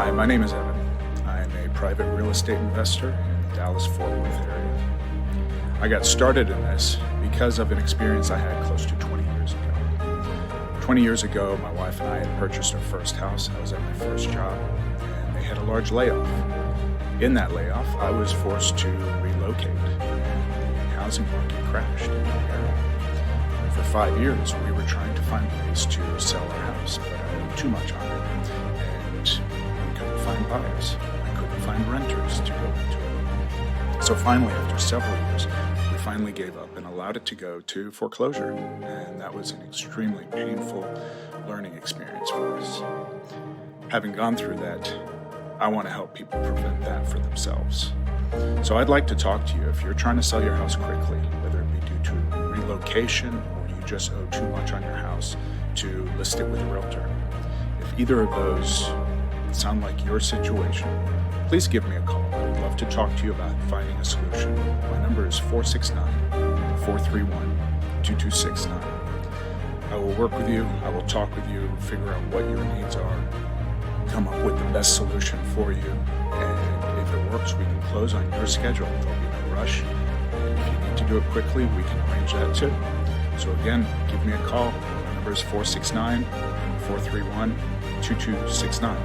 Hi, my name is Evan. I'm a private real estate investor in the Dallas-Fort Worth area. I got started in this because of an experience I had close to 20 years ago. 20 years ago, my wife and I had purchased our first house. I was at my first job, and they had a large layoff. In that layoff, I was forced to relocate, and the housing market crashed in the area. For 5 years, we were trying to find ways to sell our house, but I owed too much on it, and we couldn't find buyers. I couldn't find renters to go into it. So finally, after several years, we finally gave up and allowed it to go to foreclosure, and that was an extremely painful learning experience for us. Having gone through that, I want to help people prevent that for themselves. So I'd like to talk to you if you're trying to sell your house quickly, whether it be due to relocation or you just owe too much on your house, to list it with a realtor. If either of those sound like your situation, please give me a call. I would love to talk to you about finding a solution. My number is 469-431-2269. I will work with you. I will talk with you, figure out what your needs are, come up with the best solution for you. And if it works, we can close on your schedule. There'll be no rush. And if you need to do it quickly, we can arrange that too. So again, give me a call. My number is 469-431-2269.